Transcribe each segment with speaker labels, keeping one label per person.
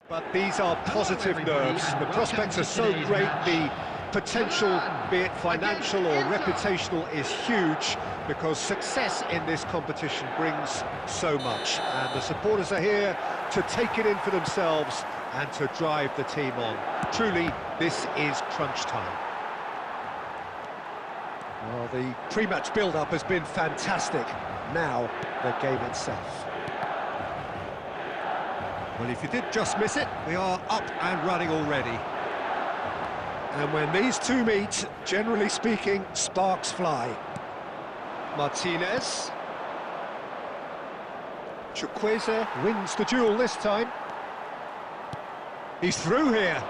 Speaker 1: But these are positive nerves. The prospects are so great, the potential, be it financial or reputational, is huge because success in this competition brings so much. And the supporters are here to take it in for themselves and to drive the team on. Truly, this is crunch time. Well, the pre-match build-up has been fantastic. Now, the game itself. Well, if you did just miss it, we are up and running already. And when these two meet, generally speaking, sparks fly. Martinez. Chukwueze wins the duel this time. He's through here.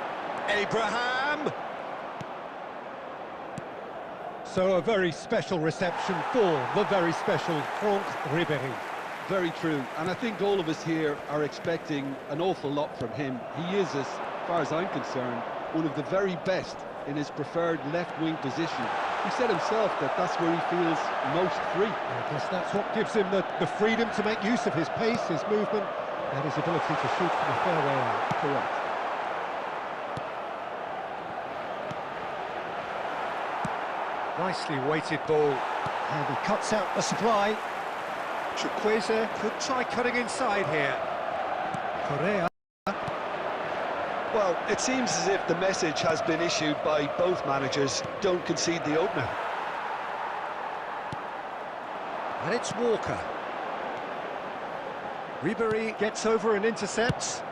Speaker 1: Abraham! So a very special reception for the very special Franck Ribéry.
Speaker 2: Very true, and I think all of us here are expecting an awful lot from him. He is, as far as I'm concerned, one of the very best in his preferred left-wing position. He said himself that that's where he feels most free.
Speaker 1: I guess that's what gives him the freedom to make use of his pace, his movement, and his ability to shoot from a fair way out.
Speaker 2: Correct.
Speaker 1: Nicely weighted ball, and he cuts out the supply. Chukwueze could try cutting inside here. Correa.
Speaker 3: Well, it seems as if the message has been issued by both managers: don't concede the opener.
Speaker 1: And it's Walker. Ribéry gets over and intercepts.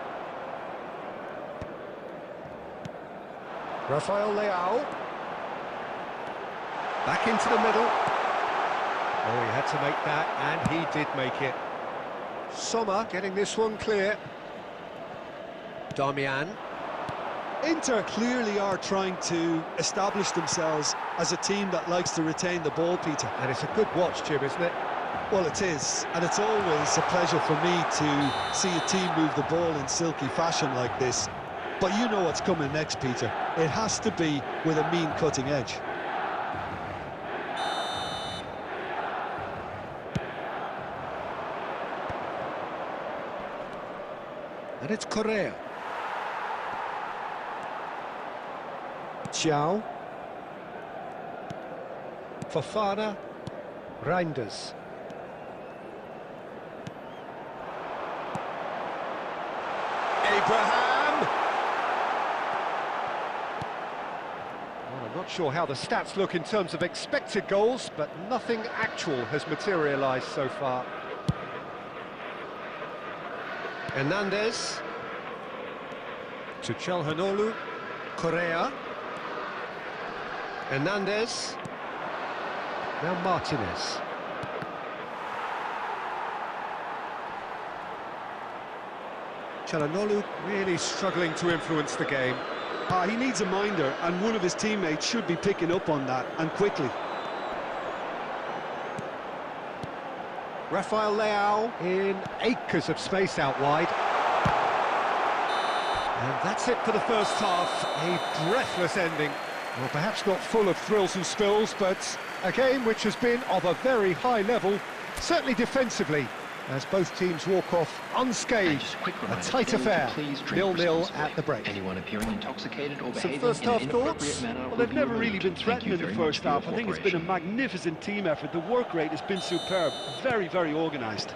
Speaker 1: Rafael Leao. Back into the middle. Oh, he had to make that, and he did make it. Sommer getting this one clear. Darmian.
Speaker 3: Inter clearly are trying to establish themselves as a team that likes to retain the ball, Peter.
Speaker 1: And it's a good watch, Jim, isn't it?
Speaker 3: Well, it is, and it's always a pleasure for me to see a team move the ball in silky fashion like this. But you know what's coming next, Peter. It has to be with a mean cutting edge.
Speaker 1: And it's Correa. Thiaw. Fofana. Reinders. Abraham! Well, I'm not sure how the stats look in terms of expected goals, but nothing actual has materialised so far. Hernandez to Çalhanoğlu. Correa. Hernandez. Now Martinez. Çalhanoğlu really struggling to influence the game.
Speaker 2: He needs a minder, and one of his teammates should be picking up on that, and quickly.
Speaker 1: Rafael Leao in acres of space out wide. And that's it for the first half, a breathless ending. Well, perhaps not full of thrills and spills, but a game which has been of a very high level, certainly defensively, as both teams walk off unscathed. A tight affair, 0-0 at the break.
Speaker 4: Anyone appearing intoxicated or
Speaker 1: Some
Speaker 4: behaving
Speaker 1: first
Speaker 4: in an
Speaker 1: half
Speaker 4: inappropriate
Speaker 1: thoughts?
Speaker 4: manner
Speaker 2: Well,
Speaker 4: will
Speaker 2: they've
Speaker 4: be
Speaker 2: never really
Speaker 4: removed.
Speaker 2: been
Speaker 4: Thank
Speaker 2: threatened
Speaker 4: you
Speaker 2: in the
Speaker 4: very much
Speaker 2: first
Speaker 4: for your
Speaker 2: half. I think it's been a
Speaker 4: cooperation.
Speaker 2: magnificent team effort. The work rate has been superb. Very, very organised.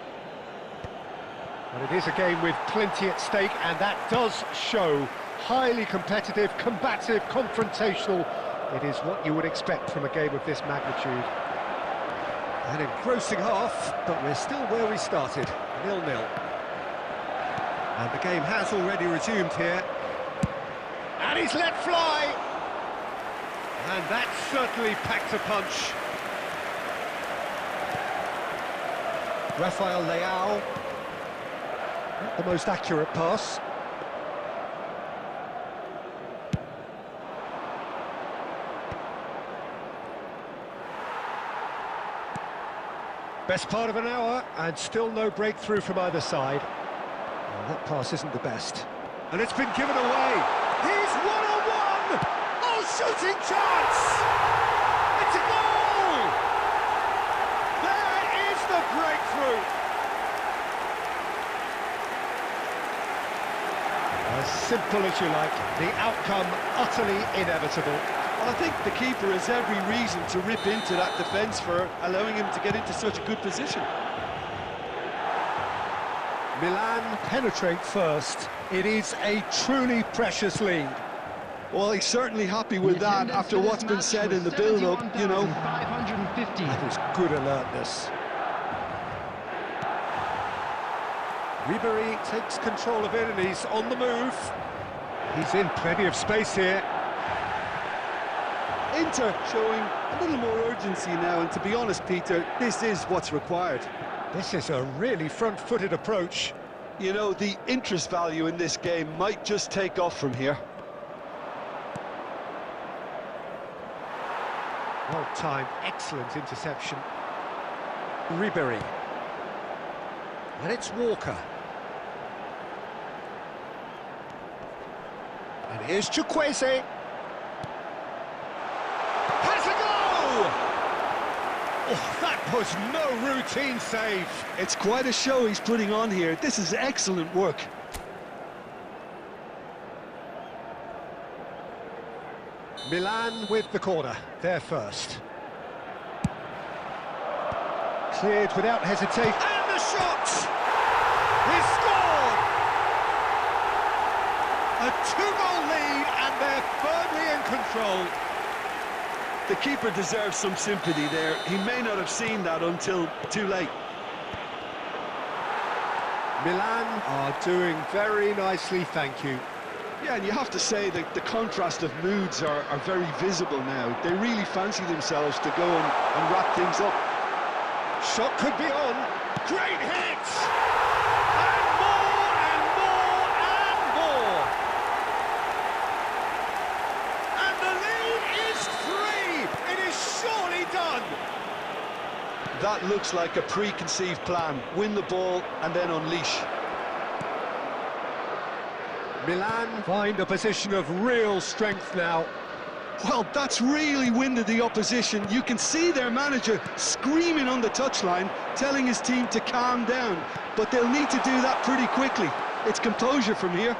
Speaker 1: But it is a game with plenty at stake, and that does show. Highly competitive, combative, confrontational. It is what you would expect from a game of this magnitude. An engrossing half, but we're still where we started, 0-0. And the game has already resumed here. And he's let fly! And that certainly packed a punch. Rafael Leao. Not the most accurate pass. Best part of an hour, and still no breakthrough from either side. Well, that pass isn't the best. And it's been given away. He's one-on-one! Oh, shooting chance! It's a goal! There is the breakthrough! As simple as you like, the outcome utterly inevitable.
Speaker 2: Well, I think the keeper has every reason to rip into that defence for allowing him to get into such a good position.
Speaker 1: Milan penetrate first. It is a truly precious lead.
Speaker 2: Well, he's certainly happy with that after what's been said in the build-up, you know.
Speaker 4: 550.
Speaker 1: That is good alertness. Ribery takes control of it and he's on the move. He's in plenty of space here.
Speaker 2: Inter showing a little more urgency now, and to be honest, Peter, this is what's required.
Speaker 1: This is a really front-footed approach.
Speaker 2: You know, the interest value in this game might just take off from here.
Speaker 1: Well-timed, excellent interception. Ribery. And it's Walker. And here's Chukwueze. Has a go! Oh, that was no routine save.
Speaker 2: It's quite a show he's putting on here. This is excellent work.
Speaker 1: Milan with the corner, there first. Cleared without hesitation. And the shot! He scored! A two-goal lead, and they're firmly in control.
Speaker 2: The keeper deserves some sympathy there. He may not have seen that until too late.
Speaker 1: Milan are doing very nicely, thank you.
Speaker 2: Yeah, and you have to say that the contrast of moods are very visible now. They really fancy themselves to go and wrap things up.
Speaker 1: Shot could be on. Great hit! And more, and more, and more! And the lead is 3! It is surely done!
Speaker 2: That looks like a preconceived plan. Win the ball and then unleash.
Speaker 1: Milan find a position of real strength now.
Speaker 2: Well, that's really winded the opposition. You can see their manager screaming on the touchline, telling his team to calm down. But they'll need to do that pretty quickly. It's composure from here.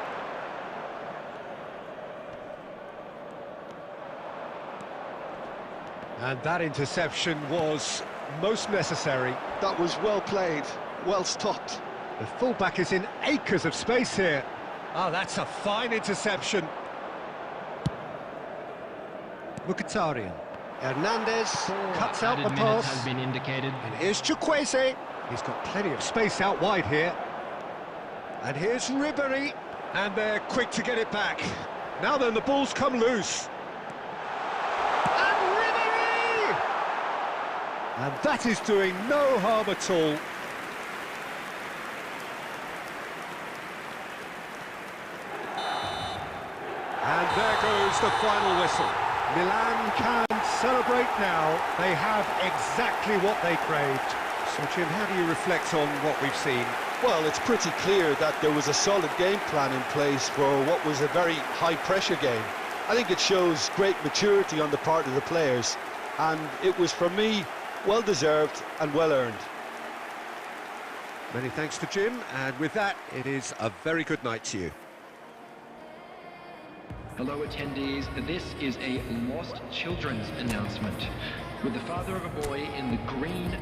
Speaker 1: And that interception was most necessary.
Speaker 2: That was well played, well stopped.
Speaker 1: The fullback is in acres of space here. Oh, that's a fine interception. Mkhitaryan. Hernandez cuts out the pass.
Speaker 4: Has been indicated.
Speaker 1: And here's Chukwueze. He's got plenty of space out wide here. And here's Ribery. And they're quick to get it back. Now then, the ball's come loose. And And that is doing no harm at all. And there goes the final whistle. Milan can celebrate now. They have exactly what they craved. So, Jim, how do you reflect on what we've seen?
Speaker 3: Well, it's pretty clear that there was a solid game plan in place for what was a very high-pressure game. I think it shows great maturity on the part of the players, and it was, for me, well-deserved and well-earned.
Speaker 1: Many thanks to Jim, and with that, it is a very good night to you.
Speaker 4: Hello attendees, this is a Lost Children's announcement. With the father of a boy in the green...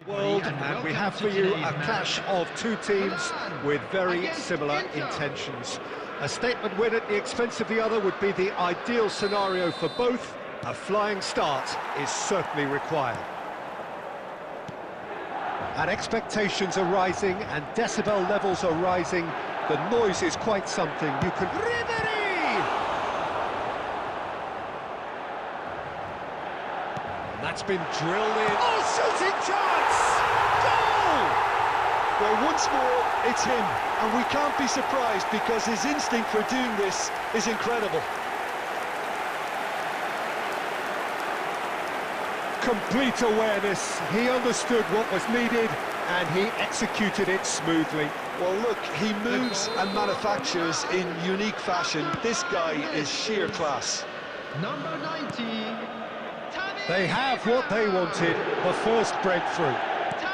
Speaker 1: World, and we have for you a clash of two teams with very similar intentions. A statement win at the expense of the other would be the ideal scenario for both. A flying start is certainly required. And expectations are rising and decibel levels are rising. The noise is quite something. You can... Ribery! And that's been drilled in. Oh, shooting chance! Goal!
Speaker 3: Well, once more, it's him, and we can't be surprised because his instinct for doing this is incredible.
Speaker 1: Complete awareness. He understood what was needed, and he executed it smoothly.
Speaker 3: Well, look, he moves and manufactures in unique fashion. This guy is sheer class.
Speaker 4: Number 90.
Speaker 1: They have what they wanted, the first breakthrough.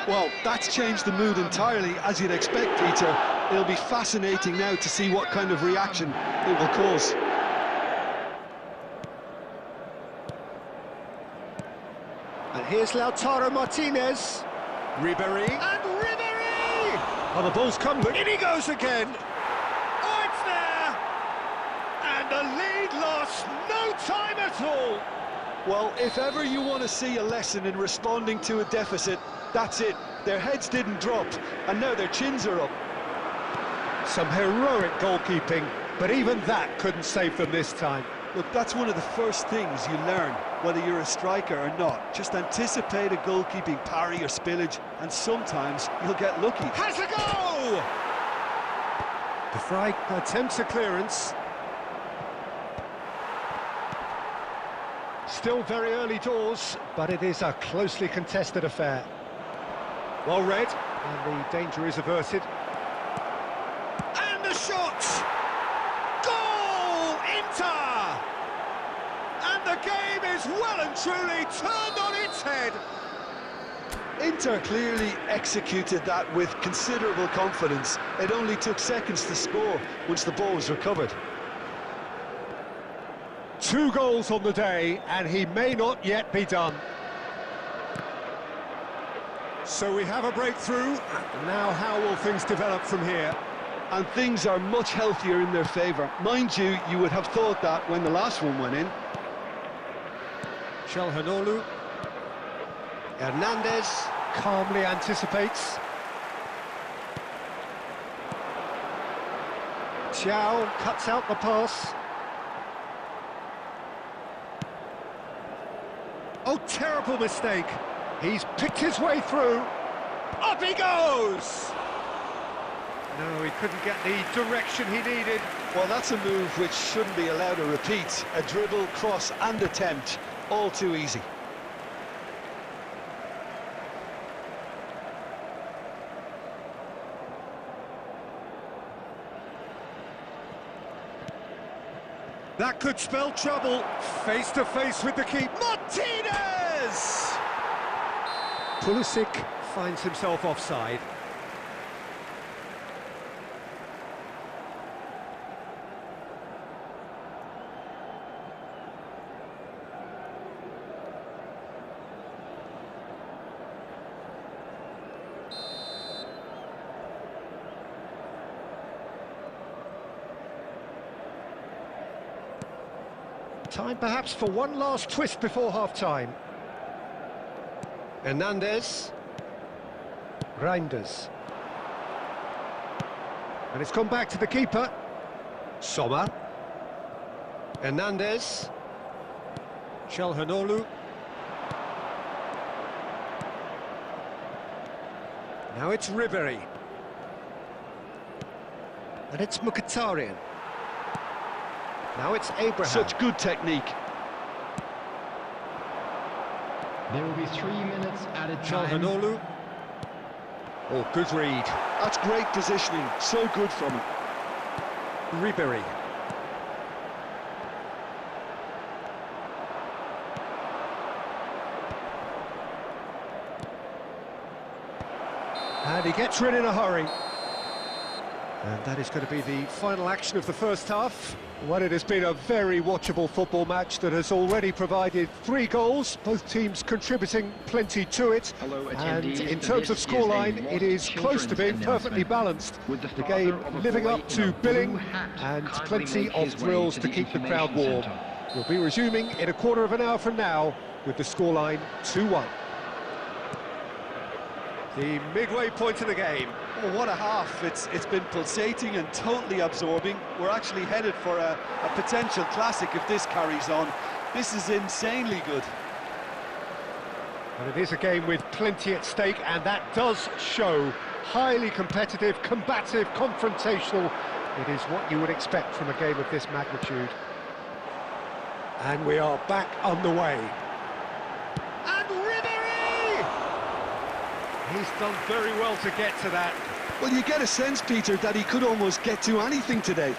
Speaker 3: Well, that's changed the mood entirely, as you'd expect, Peter. It'll be fascinating now to see what kind of reaction it will cause.
Speaker 1: And here's Lautaro Martinez. Ribery. And Ribery! Oh, the ball's come. In he goes again. Oh, it's there! And the lead lost. No time at all.
Speaker 3: Well, if ever you want to see a lesson in responding to a deficit, that's it. Their heads didn't drop, and now their chins are up.
Speaker 1: Some heroic goalkeeping, but even that couldn't save them this time.
Speaker 2: Look, that's one of the first things you learn, whether you're a striker or not. Just anticipate a goalkeeping parry or spillage, and sometimes you'll get lucky.
Speaker 1: Has a go! De Vrij attempts a clearance. Still very early doors, but it is a closely contested affair. Well read, and the danger is averted. And the shot! Goal! Inter! And the game is well and truly turned on its head.
Speaker 3: Inter clearly executed that with considerable confidence. It only took seconds to score once the ball was recovered.
Speaker 1: 2 goals on the day, and he may not yet be done. So we have a breakthrough. Now how will things develop from here?
Speaker 2: And things are much healthier in their favour. Mind you, you would have thought that when the last one went in.
Speaker 1: Çalhanoğlu. Hernandez calmly anticipates. Thiaw cuts out the pass. Oh, terrible mistake. He's picked his way through. Up he goes! No, he couldn't get the direction he needed.
Speaker 3: Well, that's a move which shouldn't be allowed to repeat. A dribble, cross and attempt, all too easy.
Speaker 1: That could spell trouble. Face to face with the keeper. Martinez! Pulisic finds himself offside. Time perhaps for one last twist before half-time. Hernandez. Reinders. And it's come back to the keeper. Sommer. Hernandez. Çalhanoğlu. Now it's Ribery. And it's Mkhitaryan. Now it's Abraham.
Speaker 3: Such good technique.
Speaker 4: There will be 3 minutes added time.
Speaker 1: Çalhanoğlu. Oh, good read.
Speaker 2: That's great positioning, so good from him.
Speaker 1: Ribery. And he gets rid in a hurry. And that is going to be the final action of the first half. Well, it has been a very watchable football match that has already provided 3 goals, both teams contributing plenty to it. And in terms of scoreline, it is close to being perfectly balanced. The game living up to billing and plenty of thrills to keep the crowd warm. We'll be resuming in a quarter of an hour from now with the scoreline 2-1. The midway point of the game.
Speaker 2: Oh, what a half. It's been pulsating and totally absorbing. We're actually headed for a potential classic if this carries on. This is insanely good.
Speaker 1: And it is a game with plenty at stake, and that does show. Highly competitive, combative, confrontational. It is what you would expect from a game of this magnitude. And we are back underway. And Ribery! He's done very well to get to that.
Speaker 2: Well, you get a sense, Peter, that he could almost get to anything today.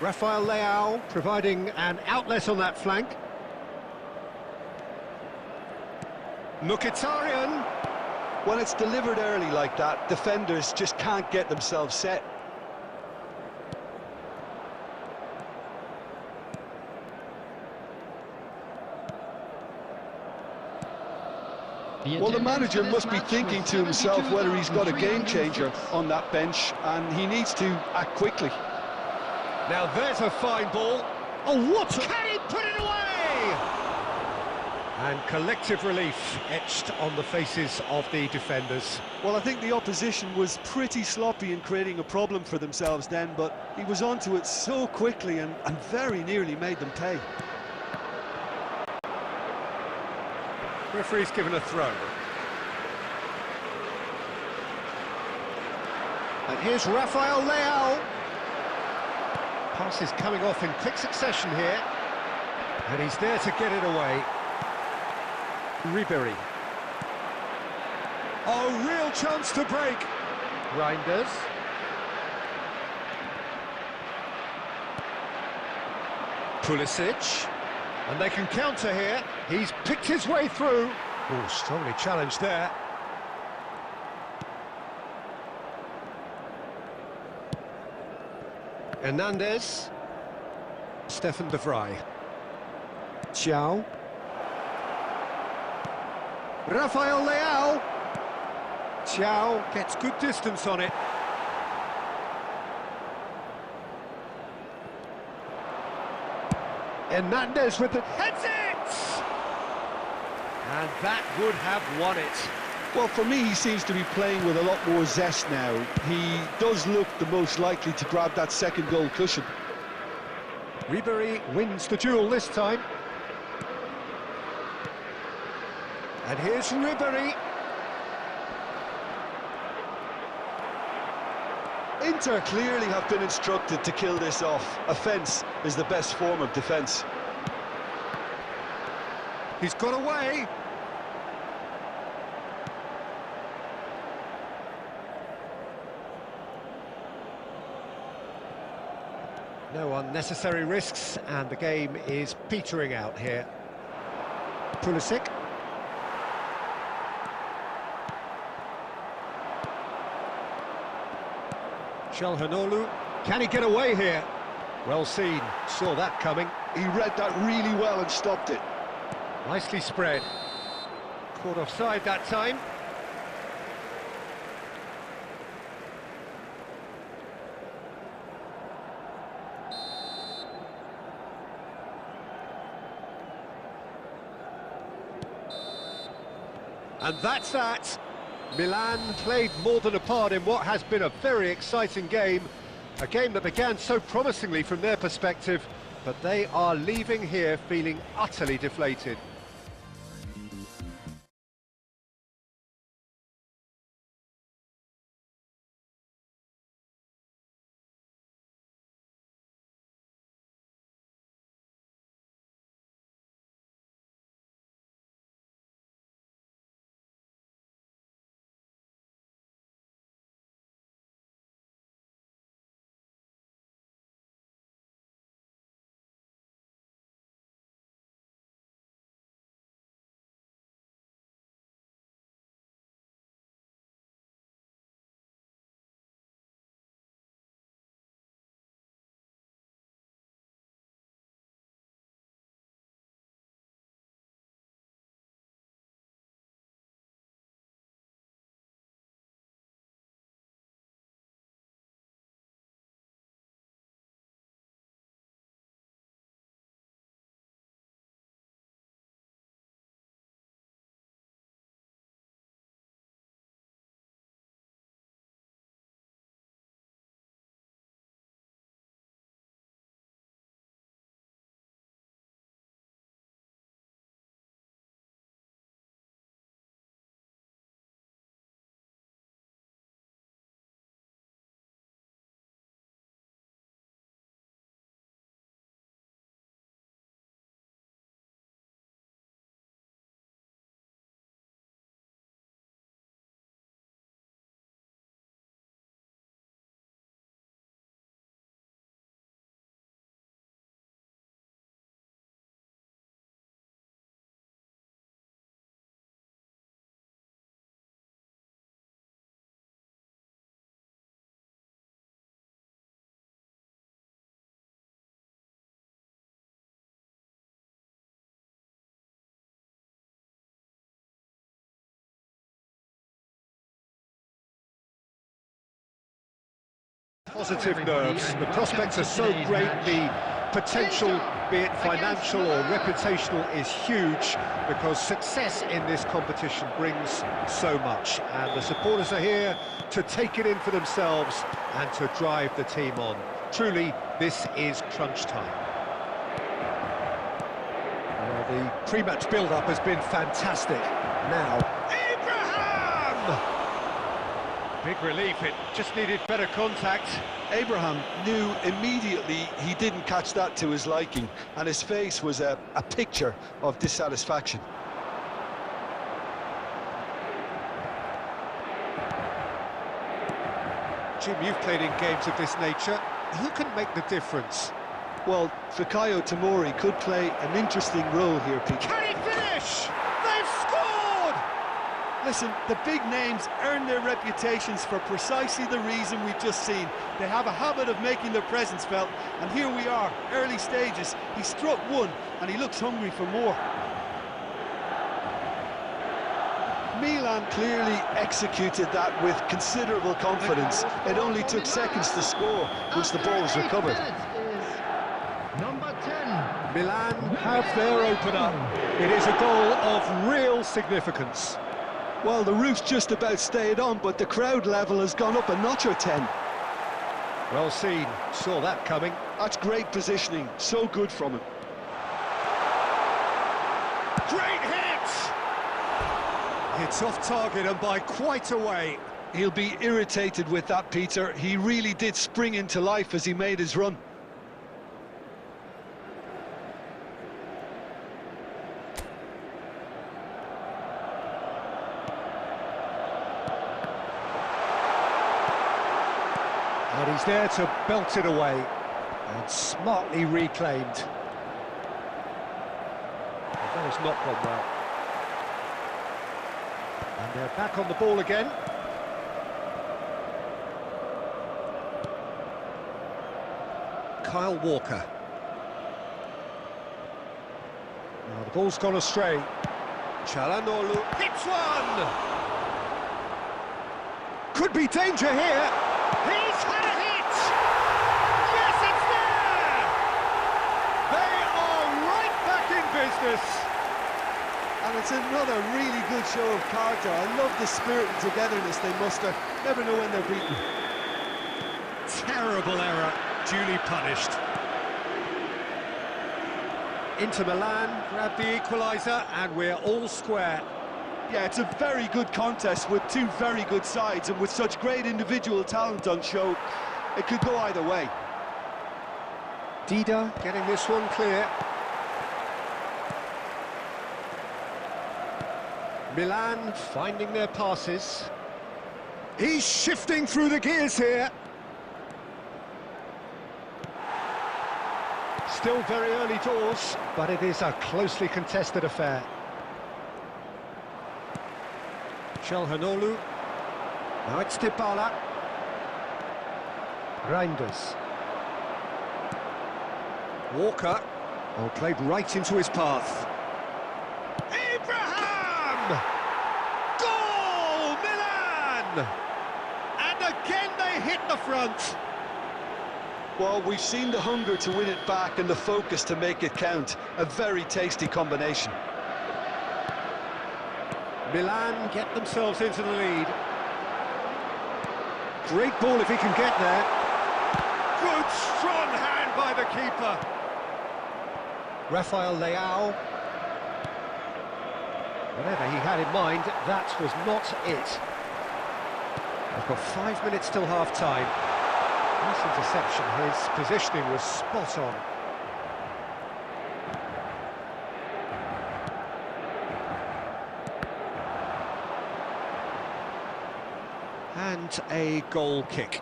Speaker 1: Rafael Leao providing an outlet on that flank. Mkhitaryan.
Speaker 3: When it's delivered early like that, defenders just can't get themselves set.
Speaker 2: Well, the manager must be thinking to himself whether he's got a game changer on that bench, and he needs to act quickly.
Speaker 1: Now there's a fine ball. Oh, what? Can he put it away? And collective relief etched on the faces of the defenders.
Speaker 3: Well, I think the opposition was pretty sloppy in creating a problem for themselves then, but he was onto it so quickly and very nearly made them pay.
Speaker 1: Referee's given a throw. And here's Rafael Leao. Pass is coming off in quick succession here. And he's there to get it away. Ribery. Oh, real chance to break. Reinders. Pulisic. And they can counter here. He's picked his way through. Oh, strongly challenged there. Hernandez. Stefan de Vrij. Thiaw. Rafael Leao. Thiaw gets good distance on it. Hernandez with the heads it! And that would have won it.
Speaker 3: Well, for me, he seems to be playing with a lot more zest now. He does look the most likely to grab that second goal cushion.
Speaker 1: Ribery wins the duel this time. And here's Ribery.
Speaker 3: Inter clearly have been instructed to kill this off. Offence is the best form of defence.
Speaker 1: He's got away. No unnecessary risks, and the game is petering out here. Pulisic. Çalhanoğlu, can he get away here? Well seen, saw that coming.
Speaker 3: He read that really well and stopped it.
Speaker 1: Nicely spread. Caught offside that time. And that's that. Milan played more than a part in what has been a very exciting game. A game that began so promisingly from their perspective, but they are leaving here feeling utterly deflated. Positive nerves. The prospects are so great. The potential, be it financial or reputational, is huge because success in this competition brings so much. And the supporters are here to take it in for themselves and to drive the team on. Truly, this is crunch time. Well, the pre-match build-up has been fantastic. Now, Abraham! Big relief, it just needed better contact.
Speaker 3: Abraham knew immediately he didn't catch that to his liking, and his face was a picture of dissatisfaction.
Speaker 1: Jim, you've played in games of this nature. Who can make the difference?
Speaker 3: Well, Fikayo Tomori could play an interesting role here, Pete.
Speaker 1: Can he finish? They've scored!
Speaker 2: Listen, the big names earn their reputations for precisely the reason we've just seen. They have a habit of making their presence felt, and here we are, early stages. He struck one, and he looks hungry for more.
Speaker 3: Milan clearly executed that with considerable confidence. It only took seconds to score once the ball was recovered.
Speaker 4: Number 10.
Speaker 1: Milan have their opener. It is a goal of real significance.
Speaker 3: Well, the roof's just about stayed on, but the crowd level has gone up a notch or 10.
Speaker 1: Well seen, saw that coming.
Speaker 3: That's great positioning, so good from him.
Speaker 1: Great hit! It's off target and by quite a way.
Speaker 3: He'll be irritated with that, Peter. He really did spring into life as he made his run.
Speaker 1: And he's there to belt it away, and smartly reclaimed. But that has not gone well. And they're back on the ball again. Kyle Walker. Now the ball's gone astray. Çalhanoğlu hits one! Could be danger here. He's had a hit! Yes, it's there! They are right back in business.
Speaker 2: And it's another really good show of character. I love the spirit and togetherness they muster. Never know when they're beaten.
Speaker 1: Terrible error, duly punished. Inter Milan grab the equaliser, and we're all square.
Speaker 2: Yeah, it's a very good contest with two very good sides, and with such great individual talent on show, it could go either way.
Speaker 1: Dida getting this one clear. Milan finding their passes. He's shifting through the gears here. Still very early doors, but it is a closely contested affair. Çalhanoğlu. Now it's Dybala. Reinders. Walker. Oh, played right into his path. Abraham! Goal, Milan! And again they hit the front.
Speaker 3: Well, we've seen the hunger to win it back and the focus to make it count. A very tasty combination.
Speaker 1: Milan get themselves into the lead. Great ball if he can get there. Good strong hand by the keeper. Rafael Leao. Whatever he had in mind, that was not it. They've got 5 minutes till half-time. Nice interception, his positioning was spot on. And a goal kick.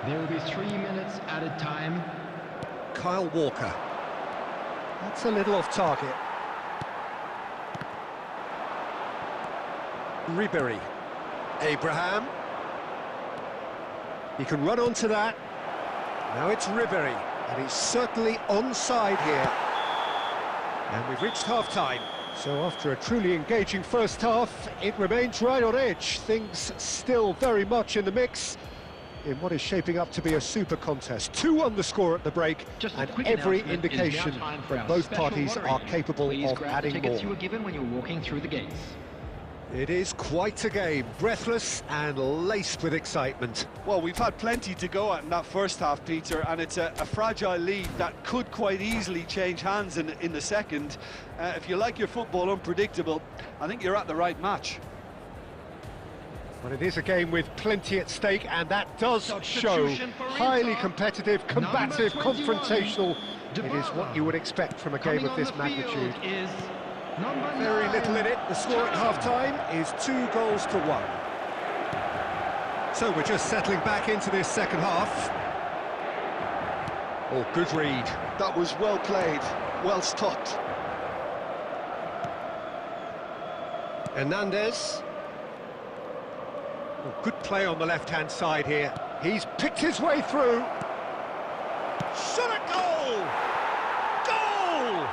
Speaker 4: There will be 3 minutes added time.
Speaker 1: Kyle Walker. That's a little off target. Ribery. Abraham. He can run onto that. Now it's Ribery, and he's certainly onside here. And we've reached half-time. So after a truly engaging first half, it remains right on edge. Things still very much in the mix in what is shaping up to be a super contest. 2-1 the score at the break, and every indication that both parties are capable of adding more.
Speaker 4: You were given when you were walking through the gates.
Speaker 1: It is quite a game, breathless and laced with excitement.
Speaker 3: Well, we've had plenty to go at in that first half, Peter, and it's a fragile lead that could quite easily change hands in the second. If you like your football unpredictable, I think you're at the right match.
Speaker 1: But it is a game with plenty at stake, and that does show. Highly competitive, combative, confrontational. It is what you would expect from a game of this magnitude. Very little in it. The score at half-time is 2-1. So we're just settling back into this second half. Oh, good read.
Speaker 3: That was well played, well stopped.
Speaker 1: Hernandez. Oh, good play on the left-hand side here. He's picked his way through. Shot at goal! Goal!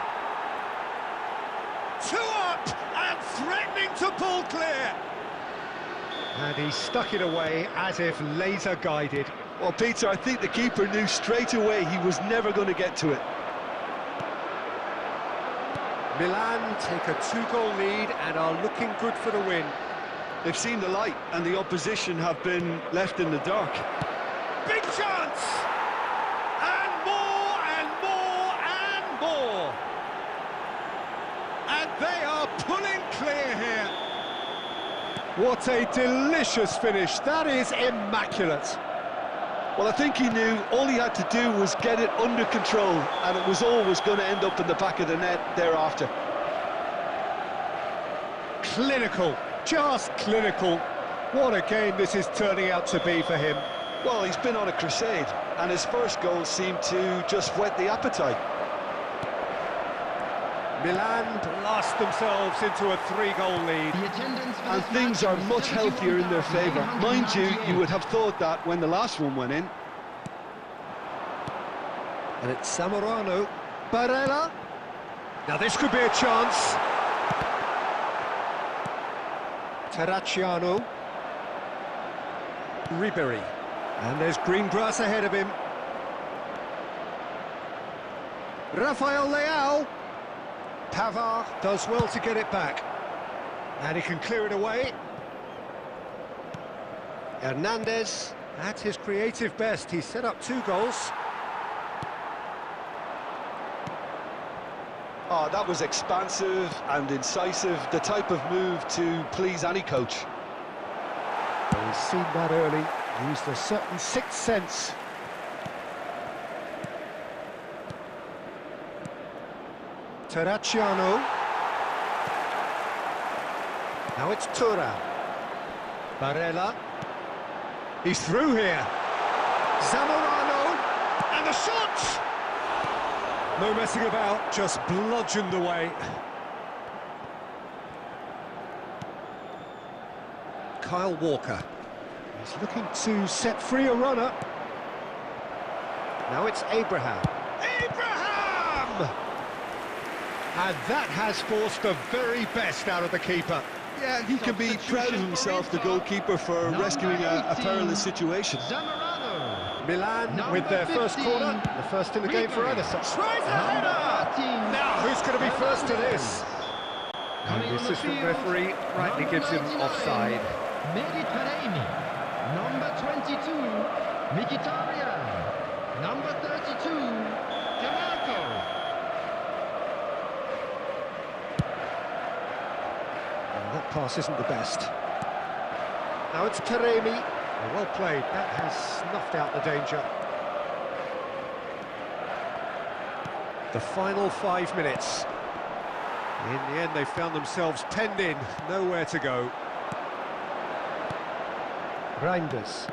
Speaker 1: 2 up and threatening to pull clear. And he stuck it away as if laser guided.
Speaker 3: Well, Peter, I think the keeper knew straight away he was never going to get to it.
Speaker 1: Milan take a 2-goal lead and are looking good for the win.
Speaker 3: They've seen the light and the opposition have been left in the dark.
Speaker 1: Big chance! And more and more and more! And they are pulling clear here. What a delicious finish. That is immaculate.
Speaker 3: Well, I think he knew all he had to do was get it under control, and it was always going to end up in the back of the net thereafter.
Speaker 1: Clinical, just clinical. What a game this is turning out to be for him.
Speaker 3: Well, he's been on a crusade, and his first goal seemed to just whet the appetite.
Speaker 1: Milan blast themselves into a 3-goal lead.
Speaker 3: And things are much healthier in their favour. Mind you, you would have thought that when the last one went in.
Speaker 1: And it's Zamorano. Barella. Now this could be a chance. Terracciano. Ribery. And there's green grass ahead of him. Rafael Leao. Pavard does well to get it back. And he can clear it away. Hernandez, at his creative best, he set up 2 goals.
Speaker 3: Oh, that was expansive and incisive, the type of move to please any coach.
Speaker 1: Well, he's seen that early, used a certain sixth sense. Terracciano. Now it's Thuram. Barella. He's through here. Zamorano. And the shot! No messing about, just bludgeoned away. Kyle Walker. He's looking to set free a runner. Now it's Abraham. Abraham! And that has forced the very best out of the keeper.
Speaker 3: Yeah, he can be proud of himself, the goalkeeper, for rescuing a perilous situation.
Speaker 1: Milan with their first corner, the first in the game for either side. Tries a header! Now, who's going to be first to this? And the assistant referee rightly gives him offside.
Speaker 5: Number 22, Mkhitaryan. Number 32, DeMarco.
Speaker 1: That pass isn't the best. Now it's Taremi. Well played. That has snuffed out the danger. The final 5 minutes. In the end, they found themselves penned in, nowhere to go. Reinders.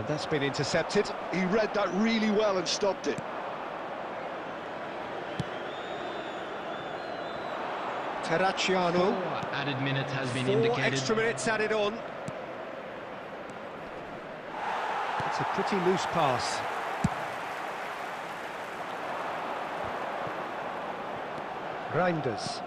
Speaker 1: That's been intercepted.
Speaker 3: He read that really well and stopped it.
Speaker 1: Terracciano.
Speaker 5: 4 added minutes has been
Speaker 1: 4
Speaker 5: indicated.
Speaker 1: extra minutes added on. It's a pretty loose pass. Reinders.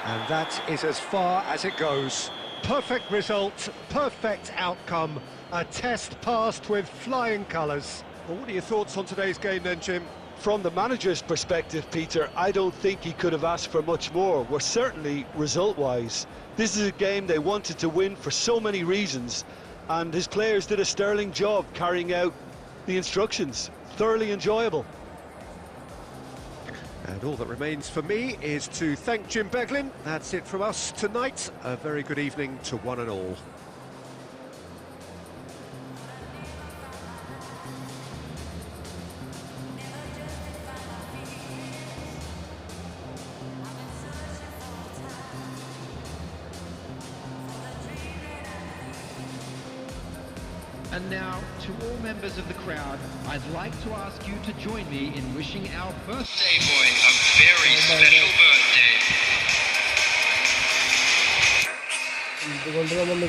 Speaker 1: And that is as far as it goes. Perfect result, perfect outcome, a test passed with flying colours. Well, what are your thoughts on today's game then, Jim?
Speaker 3: From the manager's perspective, Peter, I don't think he could have asked for much more. Well, certainly result-wise. This is a game they wanted to win for so many reasons, and his players did a sterling job carrying out the instructions. Thoroughly enjoyable.
Speaker 1: And all that remains for me is to thank Jim Beglin. That's it from us tonight. A very good evening to one and all.
Speaker 4: And now, to all members of the crowd, I'd like to ask you to join me in wishing our birthday boy a very special birthday.
Speaker 6: ഇതുകൊണ്ട് നമ്മൾ